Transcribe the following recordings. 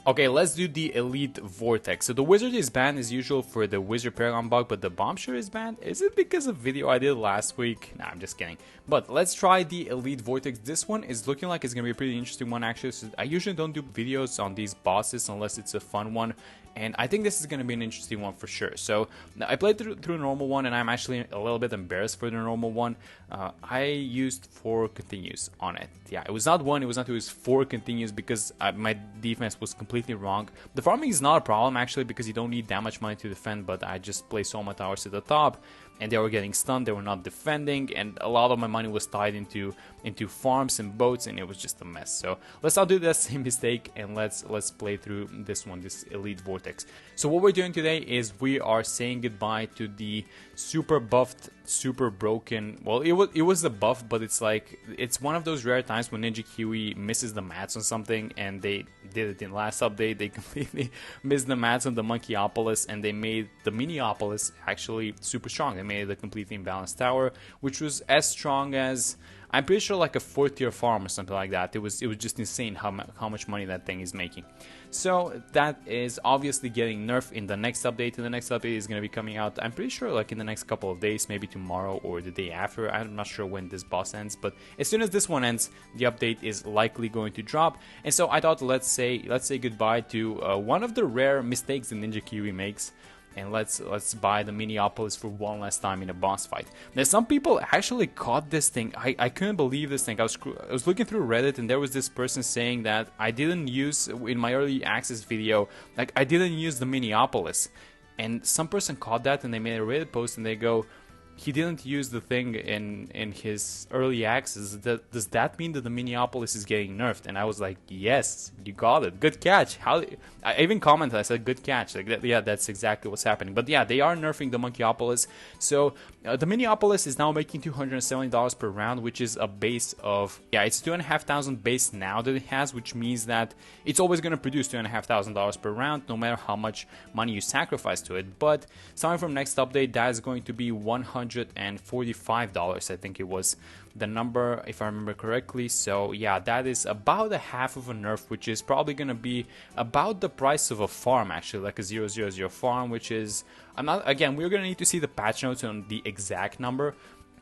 Okay, let's do the Elite Vortex. So the Wizard is banned as usual for the Wizard Paragon bug, but the Bombshell is banned? Is it because of video I did last week? Nah, I'm just kidding. But let's try the Elite Vortex. This one is looking like it's going to be a pretty interesting one actually. So I usually don't do videos on these bosses unless it's a fun one. And I think this is going to be an interesting one for sure. So I played through the normal one, and I'm actually a little bit embarrassed for the normal one. I used 4 continues on it. Yeah, it was not 1, it was not 2, it was 4 continues because my defense was completely wrong. The farming is not a problem actually because you don't need that much money to defend, but I just placed all my towers at the top. And they were getting stunned, they were not defending, and a lot of my money was tied into farms and boats, and it was just a mess. So let's not do that same mistake, and let's play through this one, this Elite Vortex. So what we're doing today is we are saying goodbye to the super buffed, super broken. Well, it was a buff, but it's like it's one of those rare times when Ninja Kiwi misses the mats on something, and they did it in last update. They completely missed the mats on the Monkeyopolis, and they made the Miniopolis actually super strong. They made it a completely imbalanced tower, which was as strong as, I'm pretty sure, like a 4th tier farm or something like that. It was just insane how much money that thing is making. So that is obviously getting nerfed in the next update. And the next update is going to be coming out, I'm pretty sure, like in the next couple of days, maybe tomorrow or the day after. I'm not sure when this boss ends, but as soon as this one ends, the update is likely going to drop. And so I thought let's say goodbye to one of the rare mistakes that Ninja Kiwi makes. And let's buy the Miniopolis for one last time in a boss fight. Now, some people actually caught this thing. I couldn't believe this thing. I was looking through Reddit, and there was this person saying that I didn't use, in my early access video, like I didn't use the Miniopolis. And some person caught that, and they made a Reddit post, and they go, he didn't use the thing in his early access. Does that mean that the Miniopolis is getting nerfed? And I was like, yes, you got it. Good catch. I even commented, I said, good catch. Like, yeah, that's exactly what's happening. But yeah, they are nerfing the Monkeyopolis. So the Miniopolis is now making $270 per round, which is a base of, yeah, it's 2,500 base now that it has, which means that it's always going to produce $2,500 per round, no matter how much money you sacrifice to it. But starting from next update, that is going to be $145, I think it was the number, if I remember correctly. So yeah, that is about a half of a nerf, which is probably going to be about the price of a farm, actually, like a 000 farm, which is, again, we're going to need to see the patch notes on the exact number.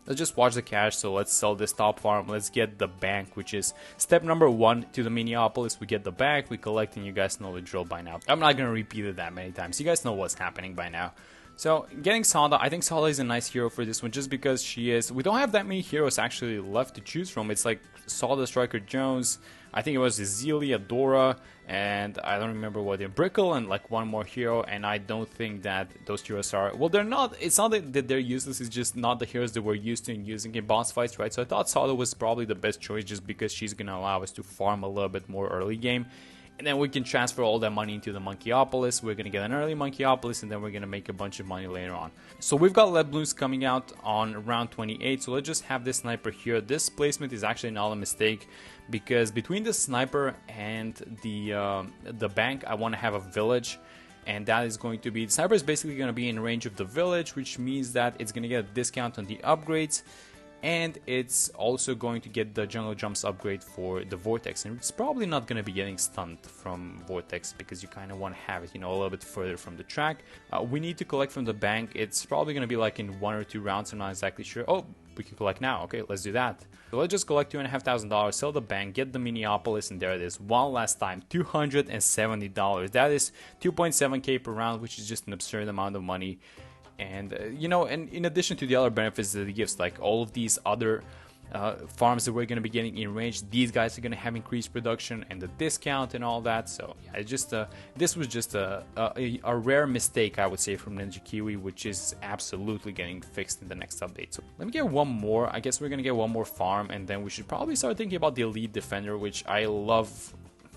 Let's just watch the cash. So let's sell this top farm. Let's get the bank, which is step number 1 to the Miniopolis. We get the bank, we collect, and you guys know the drill by now. I'm not going to repeat it that many times. You guys know what's happening by now. So getting Sada, I think Sada is a nice hero for this one just because she is, we don't have that many heroes actually left to choose from. It's like Sada, Striker Jones, I think it was Zelia, Dora, and I don't remember what in Brickle, and like one more hero, and I don't think that those heroes are, well, they're not, it's not that they're useless, it's just not the heroes that we're used to in using in boss fights, right? So I thought Sada was probably the best choice just because she's gonna allow us to farm a little bit more early game. And then we can transfer all that money into the Monkeyopolis. We're going to get an early Monkeyopolis, and then we're going to make a bunch of money later on. So we've got lead balloons coming out on round 28. So let's just have this sniper here. This placement is actually not a mistake because between the sniper and the bank, I want to have a village. And that is going to be, the sniper is basically going to be in range of the village, which means that it's going to get a discount on the upgrades. And it's also going to get the jungle jumps upgrade for the vortex, and it's probably not going to be getting stunned from vortex because you kind of want to have it, you know, a little bit further from the track. We need to collect from the bank. It's probably going to be like in 1 or 2 rounds. I'm not exactly sure. Oh, we can collect now. Okay, let's do that. So let's just collect $2,500, sell the bank, get the Miniopolis, and there it is. One last time, $270. That is 2.7k per round, which is just an absurd amount of money. And you know, and in addition to the other benefits that it gives, like all of these other farms that we're going to be getting in range, these guys are going to have increased production and the discount and all that. So yeah, it's just this was just a rare mistake, I would say, from Ninja Kiwi, which is absolutely getting fixed in the next update. So let me get one more. I guess we're going to get one more farm, and then we should probably start thinking about the Elite Defender, which I love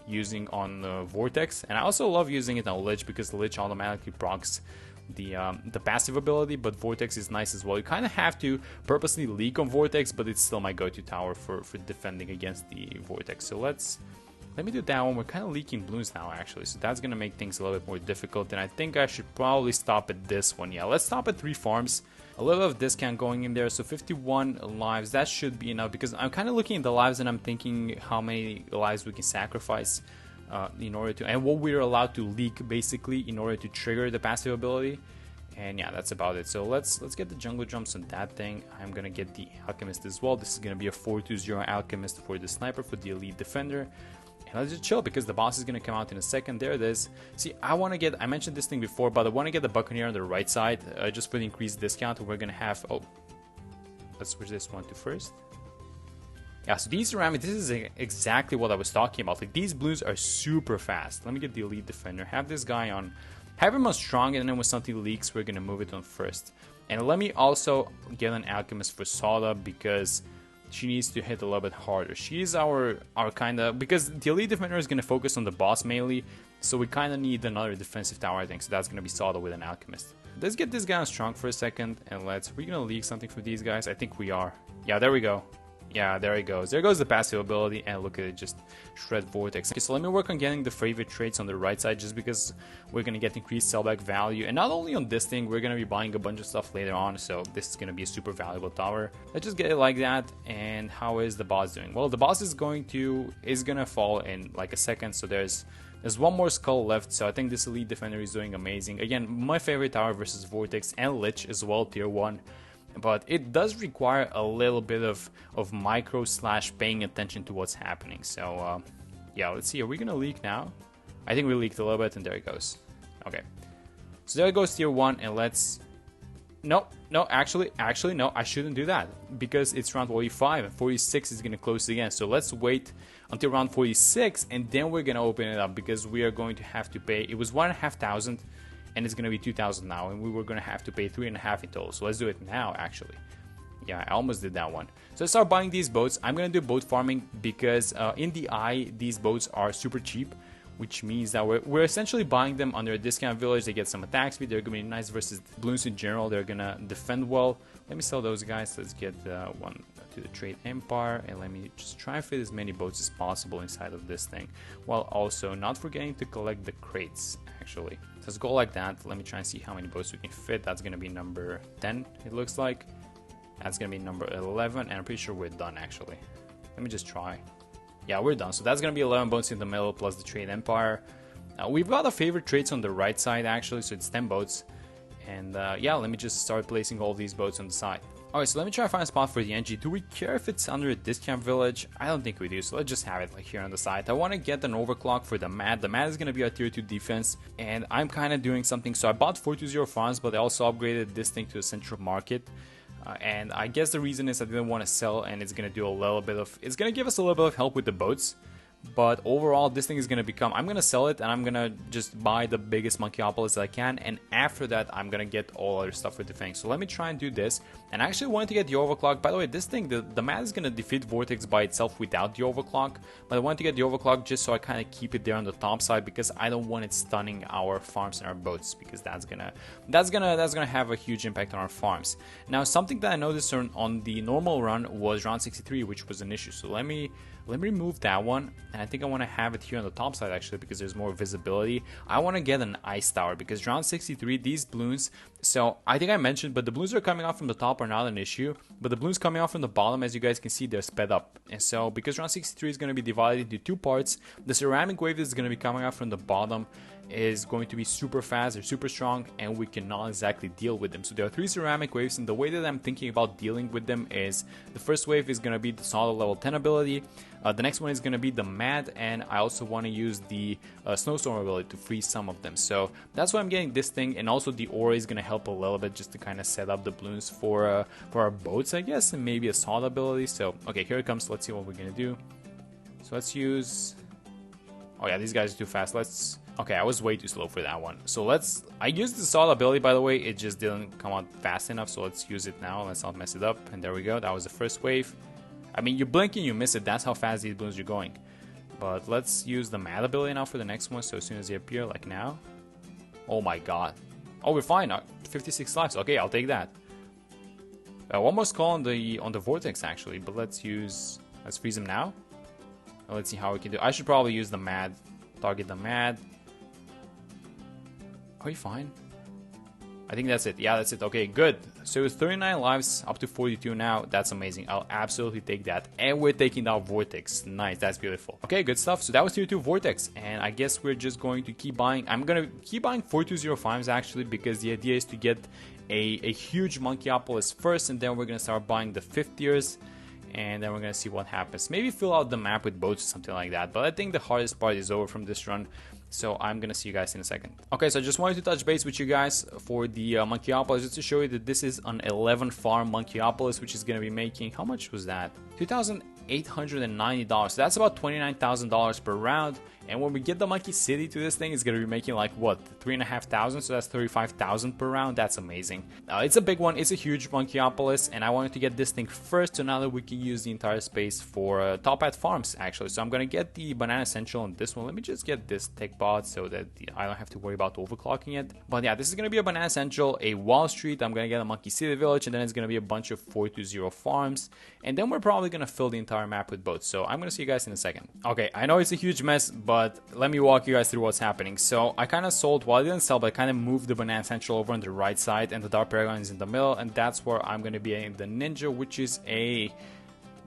using on Vortex, and I also love using it on Lich because Lich automatically procs the passive ability, but Vortex is nice as well. You kind of have to purposely leak on Vortex, but it's still my go-to tower for defending against the Vortex. So let me do that one. We're kind of leaking balloons now, actually, so that's gonna make things a little bit more difficult, and I think I should probably stop at this one. Yeah, let's stop at 3 farms. A little bit of discount going in there, so 51 lives, that should be enough, because I'm kind of looking at the lives and I'm thinking how many lives we can sacrifice. in order to, and what we're allowed to leak basically in order to trigger the passive ability. And yeah, that's about it. So let's get the jungle jumps on that thing. I'm gonna get the alchemist as well. This is gonna be a 4-2-0 alchemist for the sniper, for the elite defender. And let's just chill because the boss is gonna come out in a second. There it is. See, I mentioned this thing before, but I want to get the buccaneer on the right side, just for the increased discount. We're gonna have, oh, let's switch this one to first. Yeah, so these ceramics, this is exactly what I was talking about. Like, these blues are super fast. Let me get the elite defender, have this guy on, have him on strong, and then when something leaks, we're gonna move it on first. And let me also get an alchemist for Soda because she needs to hit a little bit harder. She's our kind of, because the elite defender is gonna focus on the boss mainly, so we kind of need another defensive tower, I think. So that's gonna be Soda with an alchemist. Let's get this guy on strong for a second, and we're gonna leak something for these guys. I think we are. Yeah, there we go. Yeah, there he goes. There goes the passive ability, and look at it, just shred vortex. Okay, so let me work on getting the favorite traits on the right side, just because we're gonna get increased sellback value. And not only on this thing, we're gonna be buying a bunch of stuff later on, so this is gonna be a super valuable tower. Let's just get it like that. And how is the boss doing? Well, the boss is gonna fall in like a second, so there's one more skull left, so I think this elite defender is doing amazing. Again, my favorite tower versus vortex and lich as well, tier 1. But it does require a little bit of micro / paying attention to what's happening. So yeah, let's see. Are we gonna leak now? I think we leaked a little bit, and there it goes. Okay, so there goes tier 1, and let's. No, actually, no. I shouldn't do that because it's round 45, and 46 is gonna close again. So let's wait until round 46, and then we're gonna open it up because we are going to have to pay. It was 1,500. And it's gonna be 2,000 now, and we were gonna have to pay 3.5 in total. So let's do it now, actually. Yeah, I almost did that one. So let's start buying these boats. I'm gonna do boat farming because in the eye, these boats are super cheap, which means that we're essentially buying them under a discount village. They get some attack speed. They're gonna be nice versus balloons in general. They're gonna defend well. Let me sell those guys. Let's get one to the trade empire, and let me just try and fit as many boats as possible inside of this thing, while also not forgetting to collect the crates, actually. So let's go like that. Let me try and see how many boats we can fit. That's gonna be number 10, it looks like. That's gonna be number 11, and I'm pretty sure we're done, actually. Let me just try. Yeah, we're done. So that's gonna be 11 boats in the middle plus the trade empire. We've got our favorite traits on the right side, actually, so it's 10 boats. And yeah, let me just start placing all these boats on the side. Alright, so let me try to find a spot for the NG. Do we care if it's under a discount village? I don't think we do, so let's just have it like here on the side. I want to get an overclock for the MAD. The MAD is going to be our tier 2 defense, and I'm kind of doing something. So I bought 420 farms, but I also upgraded this thing to a central market. And I guess the reason is I didn't want to sell, and it's going to do a little bit of, it's going to give us a little bit of help with the boats. But overall, this thing is going to become, I'm going to sell it, and I'm going to just buy the biggest Monkeyopolis that I can, and after that, I'm going to get all other stuff for defending. So let me try and do this, and I actually wanted to get the overclock. By the way, this thing, the mat is going to defeat Vortex by itself without the overclock, but I wanted to get the overclock just so I kind of keep it there on the top side, because I don't want it stunning our farms and our boats, because that's gonna have a huge impact on our farms. Now, something that I noticed on the normal run was round 63, which was an issue. So let me remove that one, and I think I want to have it here on the top side actually because there's more visibility. I want to get an ice tower because round 63, these balloons, so I think I mentioned, but the balloons are coming off from the top are not an issue, but the balloons coming off from the bottom, as you guys can see, they're sped up. And so because round 63 is going to be divided into two parts, the ceramic wave that is going to be coming off from the bottom is going to be super fast, they're super strong, and we cannot exactly deal with them. So there are 3 ceramic waves, and the way that I'm thinking about dealing with them is the first wave is going to be the solid level 10 ability, the next one is going to be the mad, and I also want to use the snowstorm ability to freeze some of them. So that's why I'm getting this thing, and also the aura is going to help a little bit just to kind of set up the balloons for our boats, I guess, and maybe a solid ability. So okay, here it comes. Let's see what we're going to do. So let's use, oh yeah, these guys are too fast. Okay, I was way too slow for that one. So I used the solid ability, by the way, it just didn't come out fast enough, so let's use it now. Let's not mess it up, and there we go. That was the first wave. I mean, you blink and you miss it. That's how fast these balloons are going. But let's use the mad ability now for the next one, so as soon as they appear, like now. Oh my god. Oh, we're fine. 56 lives. Okay, I'll take that. One more skull on the vortex, actually, but let's freeze him now. Let's see how we can do. I should probably use the mad. Target the mad. Are you fine? I think that's it. Yeah, that's it. Okay, good. So 39 lives, up to 42 now. That's amazing. I'll absolutely take that. And we're taking down Vortex. Nice, that's beautiful. Okay, good stuff. So that was tier 2 Vortex. And I guess we're just going to keep buying. I'm going to keep buying 4205s actually, because the idea is to get a huge Monkeyopolis first, and then we're going to start buying the 5th tiers. And then we're going to see what happens. Maybe fill out the map with boats or something like that. But I think the hardest part is over from this run. So I'm going to see you guys in a second. Okay, so I just wanted to touch base with you guys for the Monkeyopolis, just to show you that this is an 11 farm Monkeyopolis, which is going to be making, how much was that? $2,890. So that's about $29,000 per round. And when we get the Monkey City to this thing, it's going to be making like, what, 3,500? So that's 35,000 per round. That's amazing. It's a big one. It's a huge Monkeyopolis. And I wanted to get this thing first, so now that we can use the entire space for top hat farms, actually. So I'm going to get the Banana Central on this one. Let me just get this tech bot so that I don't have to worry about overclocking it. But yeah, this is going to be a Banana Central, a Wall Street. I'm going to get a Monkey City Village, and then it's going to be a bunch of 420 farms. And then we're probably going to fill the entire map with boats. So I'm going to see you guys in a second. Okay, I know it's a huge mess, but let me walk you guys through what's happening. So I kind of sold, well, I didn't sell, but I kind of moved the Banana Central over on the right side, and the Dark Paragon is in the middle, and that's where I'm going to be in the Ninja, which is a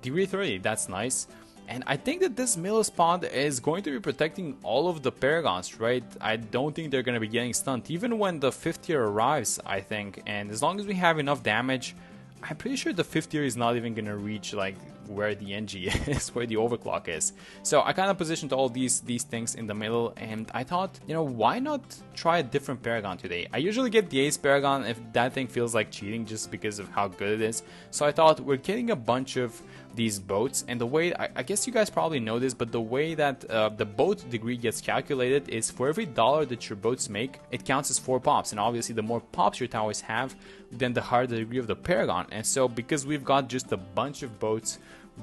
degree 30. That's nice. And I think that this middle spawn is going to be protecting all of the Paragons, right? I don't think they're going to be getting stunned, even when the 5th tier arrives, I think. And as long as we have enough damage, I'm pretty sure the 5th tier is not even going to reach like where the NG is, where the overclock is. So I kind of positioned all these things in the middle, and I thought, you know, why not try a different Paragon today? I usually get the Ace Paragon if that thing feels like cheating just because of how good it is. So I thought we're getting a bunch of these boats, and the way, I guess you guys probably know this, but the way that the boat degree gets calculated is for every dollar that your boats make, it counts as 4 pops, and obviously the more pops your towers have, then the higher the degree of the Paragon. And so because we've got just a bunch of boats,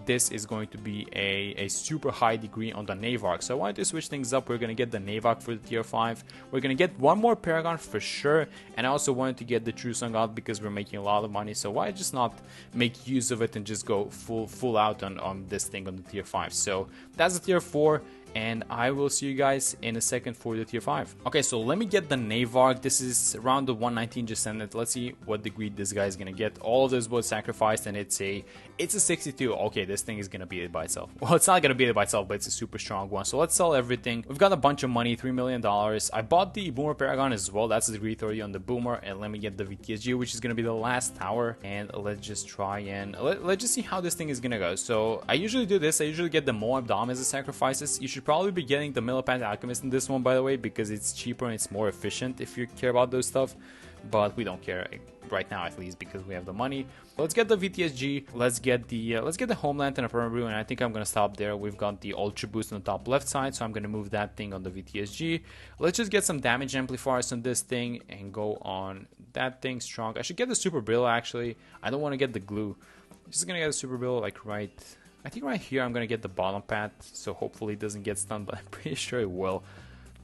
this is going to be a super high degree on the Nave Arc. So I wanted to switch things up. We're going to get the Nave Arc for the tier 5. We're going to get one more Paragon for sure. And I also wanted to get the True Song out because we're making a lot of money. So why just not make use of it and just go full out on this thing on the tier 5. So that's the tier 4. And I will see you guys in a second for the tier 5. Okay, so let me get the Nave Arc. This is around the 119, just send it. Let's see what degree this guy is gonna get. All of those boats sacrificed, and it's a 62. Okay, this thing is gonna beat it by itself. Well, it's not gonna beat it by itself, but it's a super strong one. So let's sell everything. We've got a bunch of money, $3 million. I bought the Boomer Paragon as well. That's a degree 30 on the Boomer. And let me get the VTSG, which is gonna be the last tower. And let's just try and let's just see how this thing is gonna go. So I usually do this. I usually get the Moab Dom as a sacrifices. You should probably be getting the Millipede Alchemist in this one, by the way, because it's cheaper and it's more efficient if you care about those stuff. But we don't care right now, at least, because we have the money. Let's get the VTSG. Let's get the Homeland and a Perma-Brew, and I think I'm gonna stop there. We've got the Ultra Boost on the top left side, so I'm gonna move that thing on the VTSG. Let's just get some damage amplifiers on this thing and go on that thing strong. I should get the Super Brillo, actually. I don't want to get the glue. I'm just gonna get the Super Brillo like I think right here I'm gonna get the bottom pad, so hopefully it doesn't get stunned, but I'm pretty sure it will.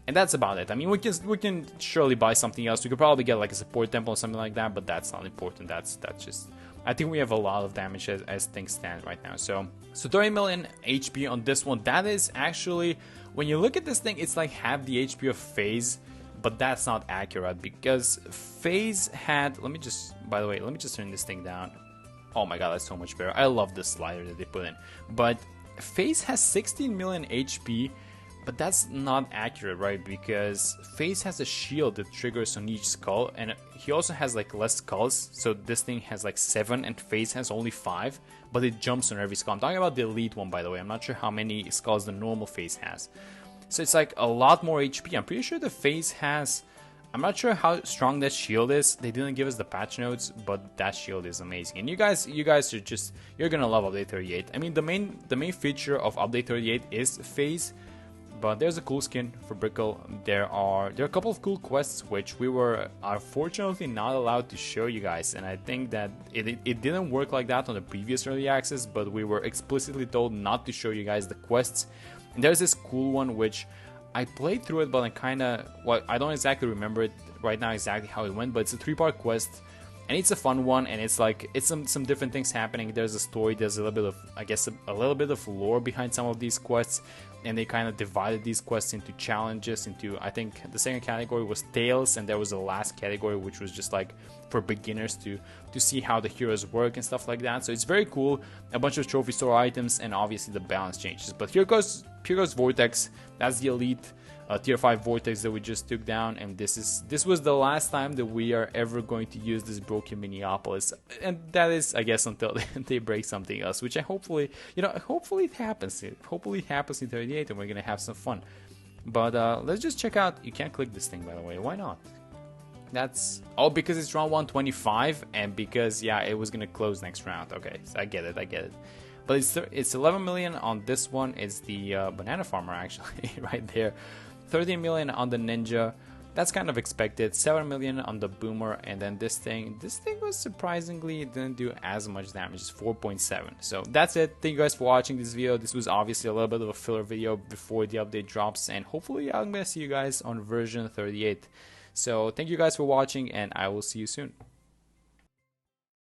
And that's about it. I mean, we can surely buy something else. We could probably get like a support temple or something like that, but that's not important. That's just, I think we have a lot of damage as things stand right now. So 30 million HP on this one. That is actually, when you look at this thing, it's like half the HP of FaZe, but that's not accurate because FaZe had, by the way, let me just turn this thing down. Oh my god, that's so much better. I love this slider that they put in. But FaZe has 16 million HP, but that's not accurate, right? Because FaZe has a shield that triggers on each skull, and he also has like less skulls. So this thing has like 7, and FaZe has only 5, but it jumps on every skull. I'm talking about the elite one, by the way. I'm not sure how many skulls the normal FaZe has. So it's like a lot more HP. I'm pretty sure the FaZe has, I'm not sure how strong that shield is. They didn't give us the patch notes, but that shield is amazing. And you guys are just, you're gonna love update 38. I mean, the main feature of update 38 is FaZe, but there's a cool skin for Brickle. There are a couple of cool quests which we were unfortunately not allowed to show you guys, and I think that it didn't work like that on the previous early access, but we were explicitly told not to show you guys the quests. And there's this cool one which I played through it, but I don't exactly remember it right now exactly how it went, but it's a 3-part quest and it's a fun one, and it's like it's some different things happening. There's a story, there's a little bit of, I guess, a little bit of lore behind some of these quests, and they kind of divided these quests into challenges, into, I think the second category was tales, and there was a last category which was just like for beginners to see how the heroes work and stuff like that. So it's very cool. A bunch of trophy store items, and obviously the balance changes. But here goes Vortex. That's the elite tier 5 Vortex that we just took down, and this was the last time that we are ever going to use this broken Monkeyopolis, and that is, I guess, until they break something else, which I hopefully it happens. Hopefully it happens in 38, and we're gonna have some fun. But let's just check out. You can't click this thing, by the way. Why not? That's because it's round 125, and because it was gonna close next round. Okay, so I get it. But it's 11 million on this one. It's the banana farmer, actually, right there. 13 million on the ninja. That's kind of expected. 7 million on the boomer, and then this thing was surprisingly, it didn't do as much damage. It's 4.7. So that's it. Thank you guys for watching this video. This was obviously a little bit of a filler video before the update drops, and hopefully I'm gonna see you guys on version 38. So thank you guys for watching, and I will see you soon.